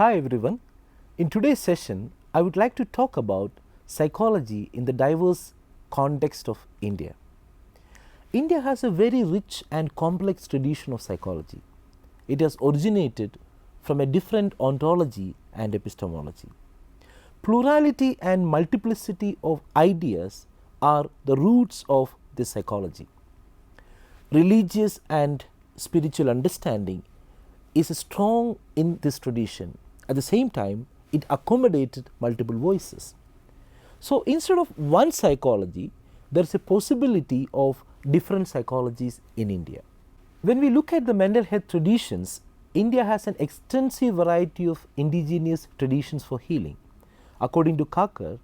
Hi everyone. In today's session, I would like to talk about psychology in the diverse context of India. India has a very rich and complex tradition of psychology. It has originated from a different ontology and epistemology. Plurality and multiplicity of ideas are the roots of this psychology. Religious and spiritual understanding is strong in this tradition. At the same time, it accommodated multiple voices. So instead of one psychology, there is a possibility of different psychologies in India. When we look at the mental health traditions, India has an extensive variety of indigenous traditions for healing. According to Kakar,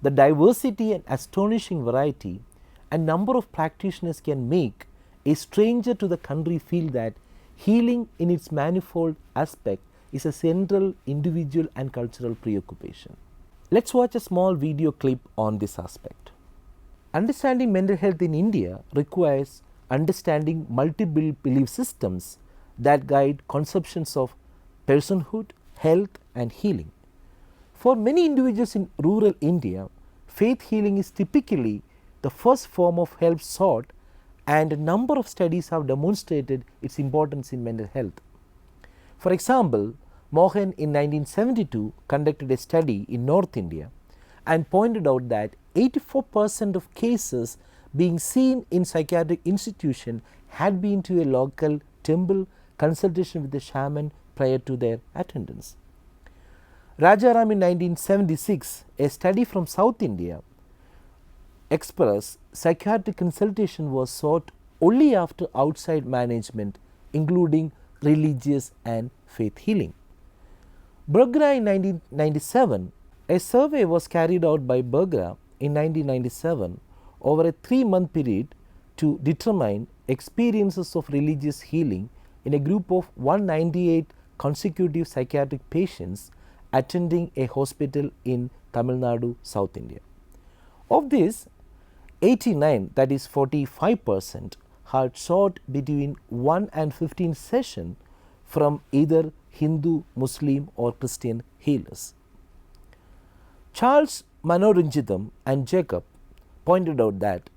the diversity and astonishing variety and number of practitioners can make a stranger to the country feel that healing in its manifold aspect is a central individual and cultural preoccupation. Let's watch a small video clip on this aspect. Understanding mental health in India requires understanding multiple belief systems that guide conceptions of personhood, health, and healing. For many individuals in rural India, faith healing is typically the first form of help sought, and a number of studies have demonstrated its importance in mental health. For example, Mohan in 1972 conducted a study in North India and pointed out that 84% of cases being seen in psychiatric institution had been to a local temple consultation with a shaman prior to their attendance. Rajaram in 1976, a study from South India, expressed psychiatric consultation was sought only after outside management, including religious and faith healing. Bergera in 1997, a survey was carried out by Bergera in 1997 over a 3-month period to determine experiences of religious healing in a group of 198 consecutive psychiatric patients attending a hospital in Tamil Nadu, South India. Of this, 89, that is 45%, had sought between 1 and 15 sessions from either Hindu, Muslim or Christian healers. Charles Manoranjitham and Jacob pointed out that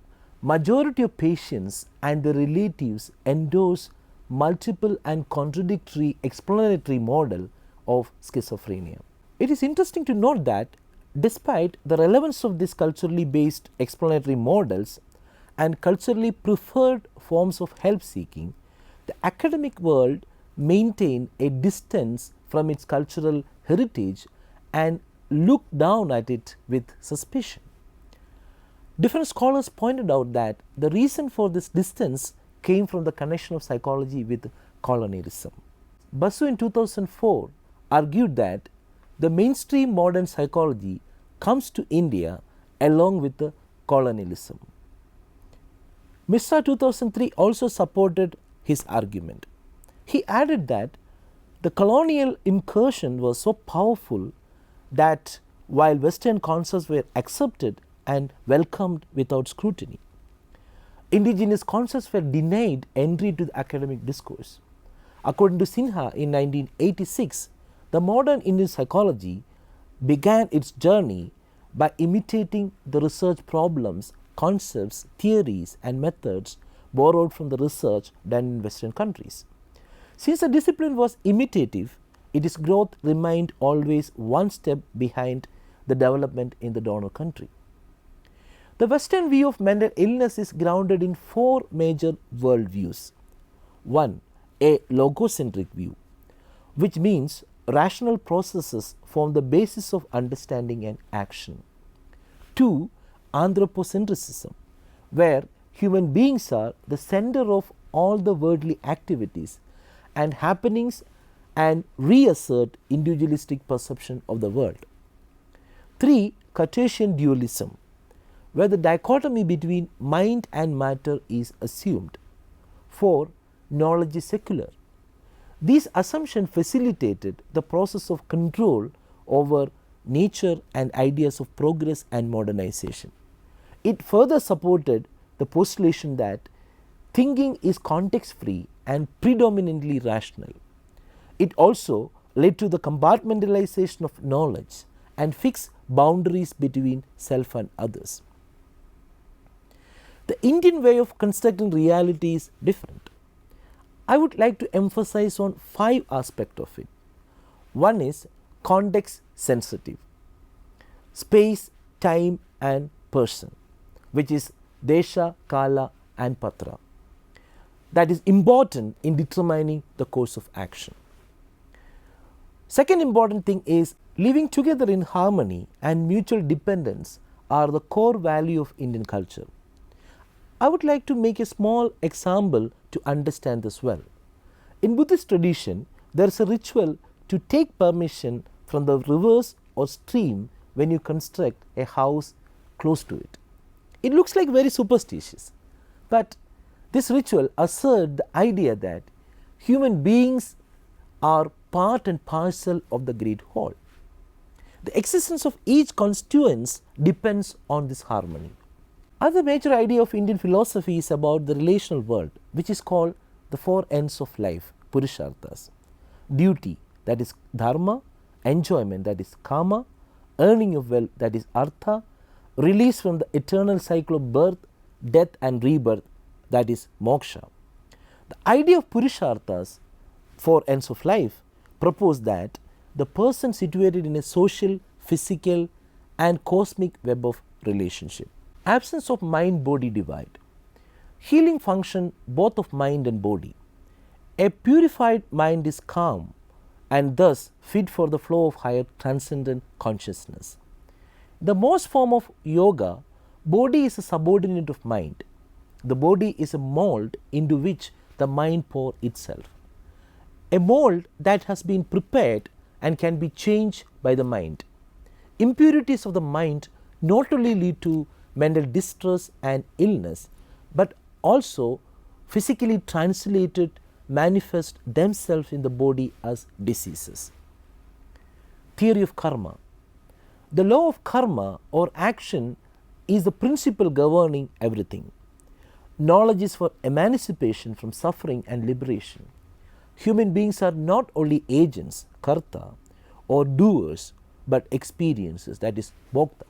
majority of patients and their relatives endorse multiple and contradictory explanatory model of schizophrenia. It is interesting to note that despite the relevance of these culturally based explanatory models and culturally preferred forms of help seeking, the academic world maintained a distance from its cultural heritage and looked down at it with suspicion. Different scholars pointed out that the reason for this distance came from the connection of psychology with colonialism. Baiju in 2004 argued that the mainstream modern psychology comes to India along with the colonialism. Mishra 2003 also supported his argument. He added that the colonial incursion was so powerful that while Western concepts were accepted and welcomed without scrutiny, indigenous concepts were denied entry to the academic discourse. According to Sinha in 1986, the modern Indian psychology began its journey by imitating the research problems, concepts, theories and methods borrowed from the research done in Western countries. Since the discipline was imitative, its growth remained always one step behind the development in the donor country. The Western view of mental illness is grounded in 4 major worldviews. 1. A logocentric view, which means rational processes form the basis of understanding and action. 2. Anthropocentrism, where human beings are the center of all the worldly activities and happenings and reassert individualistic perception of the world. 3. Cartesian dualism, where the dichotomy between mind and matter is assumed. 4. Knowledge is secular. These assumptions facilitated the process of control over nature and ideas of progress and modernization. It further supported the postulation that thinking is context free and predominantly rational. It also led to the compartmentalization of knowledge and fixed boundaries between self and others. The Indian way of constructing reality is different. I would like to emphasize on 5 aspects of it. One is context sensitive, space, time and person, which is Desha, Kala and Patra. That is important in determining the course of action. Second important thing is living together in harmony and mutual dependence are the core value of Indian culture. I would like to make a small example to understand this well. In Buddhist tradition, there is a ritual to take permission from the rivers or stream when you construct a house close to it. It looks like very superstitious, but this ritual asserts the idea that human beings are part and parcel of the great whole. The existence of each constituent depends on this harmony. Other major idea of Indian philosophy is about the relational world, which is called the 4 ends of life, Purusharthas. Duty, that is dharma; enjoyment, that is kama; earning of wealth, that is artha; release from the eternal cycle of birth, death and rebirth, that is moksha. The idea of Purusharthas, 4 ends of life, propose that the person situated in a social, physical and cosmic web of relationship. Absence of mind-body divide. Healing function both of mind and body. A purified mind is calm and thus fit for the flow of higher transcendent consciousness. The most form of yoga, body is a subordinate of mind. The body is a mold into which the mind pours itself. A mold that has been prepared and can be changed by the mind. Impurities of the mind not only lead to mental distress and illness, but also physically translated manifest themselves in the body as diseases. Theory of karma. The law of karma or action is the principle governing everything. Knowledge is for emancipation from suffering and liberation. Human beings are not only agents, karta, or doers, but experiences, that is bhokta.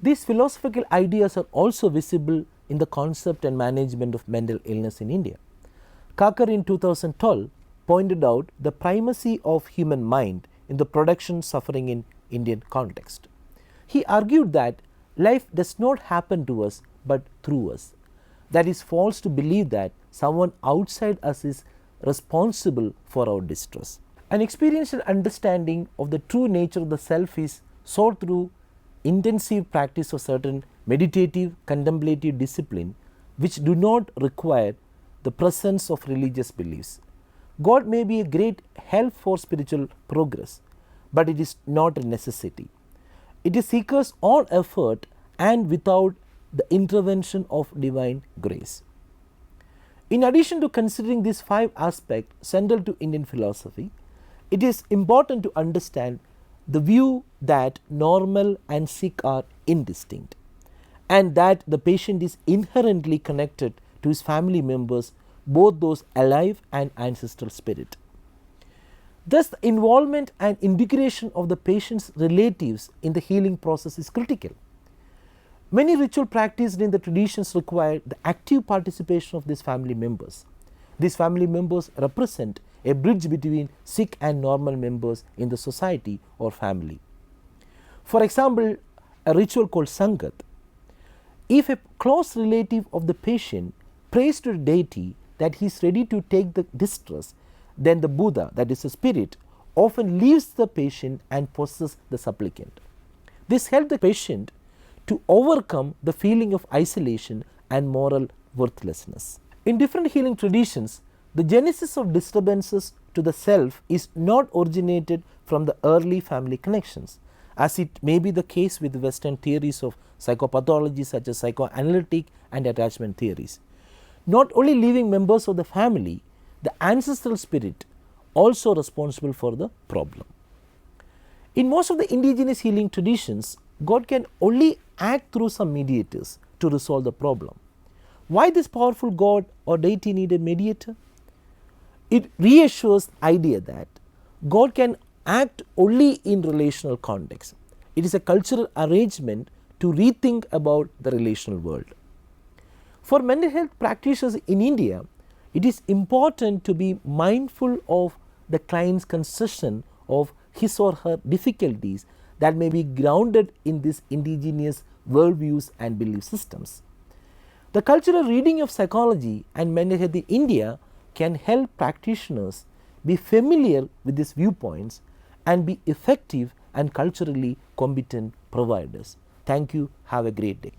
These philosophical ideas are also visible in the concept and management of mental illness in India. Kakar in 2012 pointed out the primacy of human mind in the production suffering in Indian context. He argued that life does not happen to us but through us. That is false to believe that someone outside us is responsible for our distress. An experiential understanding of the true nature of the self is sought through intensive practice of certain meditative, contemplative discipline which do not require the presence of religious beliefs. God may be a great help for spiritual progress, but it is not a necessity. It is seeker's own effort and without the intervention of divine grace. In addition to considering these 5 aspects central to Indian philosophy, it is important to understand the view that normal and sick are indistinct and that the patient is inherently connected to his family members, both those alive and ancestral spirit. Thus, the involvement and integration of the patient's relatives in the healing process is critical. Many ritual practiced in the traditions require the active participation of these family members. These family members represent a bridge between sick and normal members in the society or family. For example, a ritual called Sangat. If a close relative of the patient prays to the deity that he is ready to take the distress, then the Buddha, that is a spirit, often leaves the patient and possesses the supplicant. This helps the patient to overcome the feeling of isolation and moral worthlessness. In different healing traditions, the genesis of disturbances to the self is not originated from the early family connections, as it may be the case with Western theories of psychopathology such as psychoanalytic and attachment theories. Not only living members of the family, the ancestral spirit also responsible for the problem. In most of the indigenous healing traditions, God can only act through some mediators to resolve the problem. Why this powerful God or deity need a mediator? It reassures the idea that God can act only in relational context. It is a cultural arrangement to rethink about the relational world. For mental health practitioners in India, it is important to be mindful of the client's concession of his or her difficulties that may be grounded in these indigenous worldviews and belief systems. The cultural reading of psychology and mental health in India can help practitioners be familiar with these viewpoints and be effective and culturally competent providers. Thank you. Have a great day.